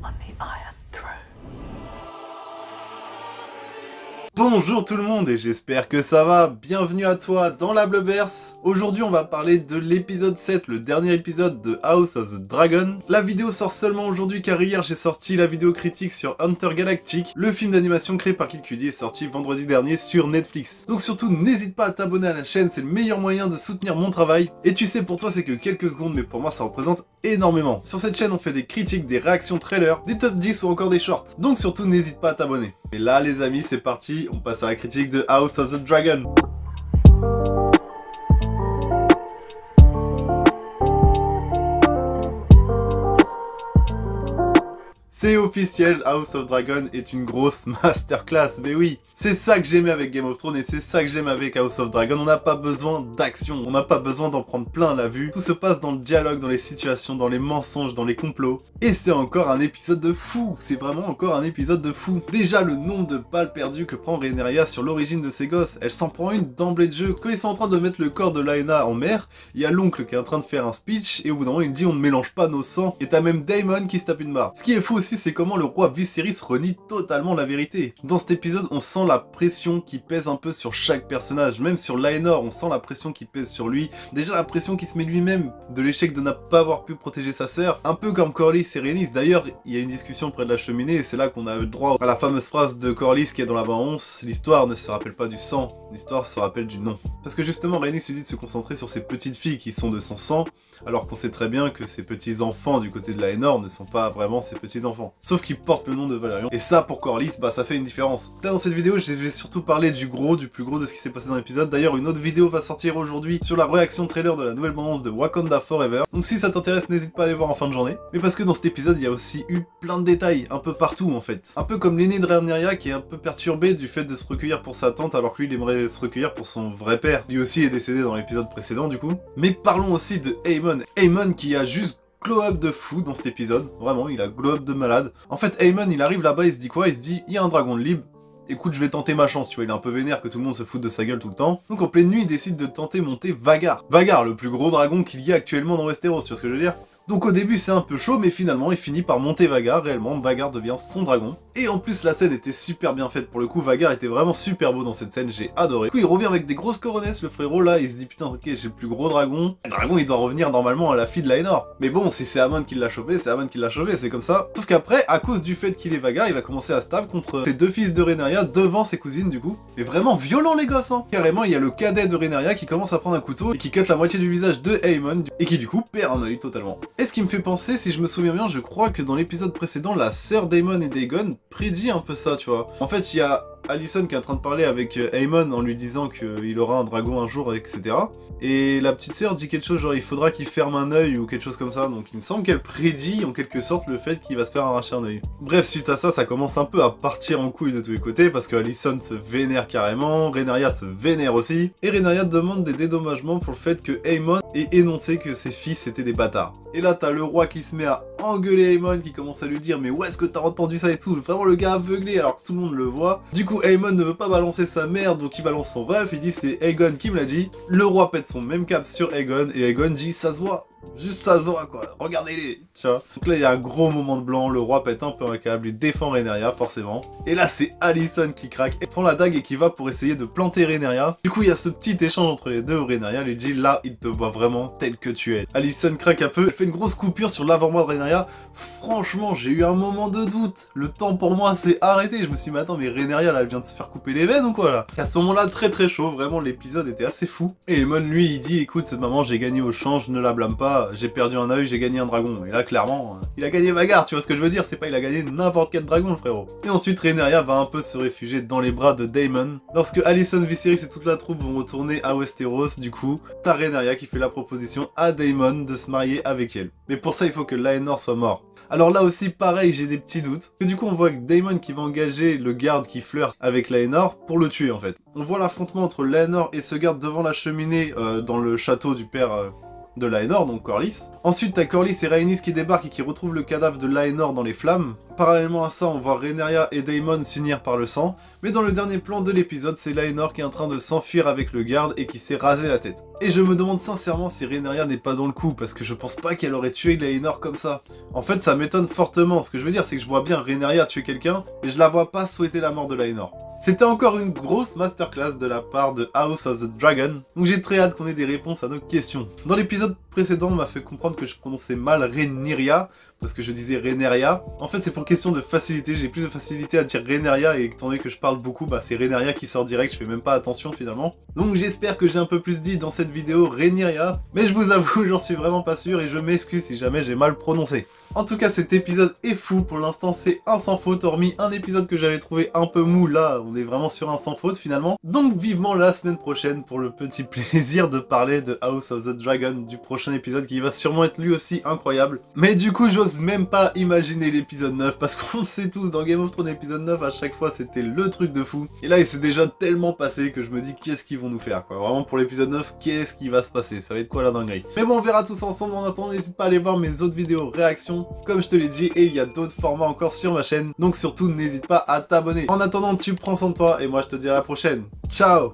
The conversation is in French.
on the Iron Throne. Bonjour tout le monde et j'espère que ça va, bienvenue à toi dans la Bleuverse. Aujourd'hui on va parler de l'épisode 7, le dernier épisode de House of the Dragon. La vidéo sort seulement aujourd'hui car hier j'ai sorti la vidéo critique sur Hunter Galactic. Le film d'animation créé par Kid Cudi est sorti vendredi dernier sur Netflix. Donc surtout n'hésite pas à t'abonner à la chaîne, c'est le meilleur moyen de soutenir mon travail. Et tu sais, pour toi c'est que quelques secondes mais pour moi ça représente énormément. Sur cette chaîne on fait des critiques, des réactions trailers, des top 10 ou encore des shorts. Donc surtout n'hésite pas à t'abonner. Et là les amis c'est parti, on passe à la critique de House of the Dragon. C'est officiel, House of Dragon est une grosse masterclass, mais oui, c'est ça que j'aimais avec Game of Thrones et c'est ça que j'aime avec House of Dragon. On n'a pas besoin d'action, on n'a pas besoin d'en prendre plein la vue. Tout se passe dans le dialogue, dans les situations, dans les mensonges, dans les complots. Et c'est encore un épisode de fou, c'est vraiment encore un épisode de fou. Déjà le nombre de balles perdues que prend Rhaenyra sur l'origine de ses gosses, elle s'en prend une d'emblée de jeu. Quand ils sont en train de mettre le corps de Laena en mer, il y a l'oncle qui est en train de faire un speech et au bout d'un moment il dit on ne mélange pas nos sangs. Et t'as même Daemon qui se tape une barre. Ce qui est fou aussi c'est comment le roi Viserys renie totalement la vérité. Dans cet épisode on sent la pression qui pèse un peu sur chaque personnage, même sur Laenor on sent la pression qui pèse sur lui. Déjà la pression qui se met lui-même de l'échec de ne pas avoir pu protéger sa sœur, un peu comme Corlys et Rhaenys. D'ailleurs il y a une discussion près de la cheminée et c'est là qu'on a eu le droit à la fameuse phrase de Corlys qui est dans la bande-11, l'histoire ne se rappelle pas du sang, l'histoire se rappelle du nom. Parce que justement Rhaenys se dit de se concentrer sur ses petites filles qui sont de son sang, alors qu'on sait très bien que ses petits enfants du côté de Laenor ne sont pas vraiment ses petits enfants. Sauf qu'ils portent le nom de Valerion. Et ça pour Corlys, bah ça fait une différence. Là dans cette vidéo je vais surtout parler du plus gros de ce qui s'est passé dans l'épisode. D'ailleurs une autre vidéo va sortir aujourd'hui sur la réaction trailer de la nouvelle bande-11 de Wakanda Forever. Donc si ça t'intéresse n'hésite pas à aller voir en fin de journée. Mais parce que dans cet épisode il y a aussi eu plein de détails, un peu partout en fait. Un peu comme l'aîné de Rhaenyra qui est un peu perturbé du fait de se recueillir pour sa tante alors que lui il aimerait se recueillir pour son vrai père. Lui aussi est décédé dans l'épisode précédent du coup. Mais parlons aussi de Aemon. Aemon qui a juste glow up de fou dans cet épisode, vraiment il a glow up de malade. En fait Aemon il arrive là-bas, il se dit quoi? Il se dit il y a un dragon de libre, écoute je vais tenter ma chance, tu vois, il est un peu vénère que tout le monde se foute de sa gueule tout le temps. Donc en pleine nuit il décide de tenter monter Vhagar. Vhagar, le plus gros dragon qu'il y a actuellement dans Westeros, tu vois ce que je veux dire? Donc au début c'est un peu chaud mais finalement il finit par monter Vhagar, réellement Vhagar devient son dragon. Et en plus la scène était super bien faite pour le coup, Vhagar était vraiment super beau dans cette scène, j'ai adoré. Du coup il revient avec des grosses coronesses le frérot là, il se dit putain ok j'ai le plus gros dragon. Le dragon il doit revenir normalement à la fille de Laenor. Mais bon si c'est Aemon qui l'a chopé, c'est Aemon qui l'a chopé, c'est comme ça. Sauf qu'après, à cause du fait qu'il est Vhagar, il va commencer à se taper contre les deux fils de Rhaenyra devant ses cousines du coup. Et vraiment violent les gosses hein. Carrément il y a le cadet de Rhaenyra qui commence à prendre un couteau et qui cut la moitié du visage de Aemon et qui du coup perd un œil totalement. Et ce qui me fait penser, si je me souviens bien, je crois que dans l'épisode précédent, la sœur d'Aemon et d'Aegon prédit un peu ça, tu vois. En fait, il y a Alicent qui est en train de parler avec Aemon en lui disant qu'il aura un dragon un jour, etc. Et la petite sœur dit quelque chose genre il faudra qu'il ferme un œil ou quelque chose comme ça, donc il me semble qu'elle prédit en quelque sorte le fait qu'il va se faire arracher un œil. Bref, suite à ça, ça commence un peu à partir en couille de tous les côtés parce que Alicent se vénère carrément, Rhaenyra se vénère aussi, et Rhaenyra demande des dédommagements pour le fait que Aemon ait énoncé que ses fils étaient des bâtards. Et là t'as le roi qui se met à engueuler Aemon, qui commence à lui dire mais où est-ce que t'as entendu ça et tout, vraiment le gars aveuglé alors que tout le monde le voit. Du coup Aemon ne veut pas balancer sa mère donc il balance son ref, il dit c'est Aegon qui me l'a dit. Le roi pète son même cap sur Aegon et Aegon dit ça se voit. Juste ça se voit quoi, regardez-les, tu vois. Donc là il y a un gros moment de blanc, le roi pète un peu un câble, il défend Rhaenyra forcément. Et là c'est Alicent qui craque et prend la dague et qui va pour essayer de planter Rhaenyra. Du coup il y a ce petit échange entre les deux où Rhaenyra lui dit là il te voit vraiment tel que tu es. Alicent craque un peu, elle fait une grosse coupure sur l'avant-bras de Rhaenyra. Franchement j'ai eu un moment de doute, le temps pour moi s'est arrêté, je me suis dit mais attends mais Rhaenyra là elle vient de se faire couper les veines ou quoi là? Et à ce moment là très chaud, vraiment l'épisode était assez fou. Et Aemon lui il dit écoute maman j'ai gagné au change, ne la blâme pas, j'ai perdu un œil, j'ai gagné un dragon. Et là clairement, il a gagné Vhagar, tu vois ce que je veux dire, c'est pas il a gagné n'importe quel dragon le frérot. Et ensuite Rhaenyra va un peu se réfugier dans les bras de Daemon. Lorsque Alicent, Viserys et toute la troupe vont retourner à Westeros, du coup, t'as Rhaenyra qui fait la proposition à Daemon de se marier avec elle. Mais pour ça il faut que Laenor soit mort. Alors là aussi pareil j'ai des petits doutes. Et du coup on voit que Daemon qui va engager le garde qui flirte avec Laenor pour le tuer en fait. On voit l'affrontement entre Laenor et ce garde devant la cheminée dans le château du père de Laenor, donc Corlys. Ensuite t'as Corlys et Rhaenys qui débarquent et qui retrouvent le cadavre de Laenor dans les flammes. parallèlement à ça, on voit Rhaenyra et Daemon s'unir par le sang, mais dans le dernier plan de l'épisode, c'est Laenor qui est en train de s'enfuir avec le garde et qui s'est rasé la tête. Et je me demande sincèrement si Rhaenyra n'est pas dans le coup, parce que je pense pas qu'elle aurait tué Laenor comme ça. En fait, ça m'étonne fortement. Ce que je veux dire, c'est que je vois bien Rhaenyra tuer quelqu'un, mais je la vois pas souhaiter la mort de Laenor. C'était encore une grosse masterclass de la part de House of the Dragon, donc j'ai très hâte qu'on ait des réponses à nos questions. Dans l'épisode précédent, on m'a fait comprendre que je prononçais mal Rhaenyra, parce que je disais Rhaenyra. En fait, c'est pour question de facilité, j'ai plus de facilité à dire Rhaenyra, et étant donné que je parle beaucoup, bah c'est Rhaenyra qui sort direct, je fais même pas attention finalement. Donc j'espère que j'ai un peu plus dit dans cette vidéo Rhaenyra, mais je vous avoue, j'en suis vraiment pas sûr, et je m'excuse si jamais j'ai mal prononcé. En tout cas, cet épisode est fou, pour l'instant c'est un sans faute, hormis un épisode que j'avais trouvé un peu mou, là on est vraiment sur un sans faute finalement. Donc vivement la semaine prochaine pour le petit plaisir de parler de House of the Dragon, du prochain épisode qui va sûrement être lui aussi incroyable. Mais du coup j'ose même pas imaginer l'épisode 9, parce qu'on le sait tous, dans Game of Thrones l'épisode 9 à chaque fois c'était le truc de fou. Et là il s'est déjà tellement passé que je me dis qu'est-ce qu'ils vont nous faire quoi. Vraiment pour l'épisode 9, qu'est-ce qui va se passer, ça va être quoi la dinguerie. Mais bon on verra tous ensemble, en attendant n'hésite pas à aller voir mes autres vidéos réactions, comme je te l'ai dit, et il y a d'autres formats encore sur ma chaîne, donc surtout n'hésite pas à t'abonner. En attendant tu prends soin de toi, et moi je te dis à la prochaine. Ciao.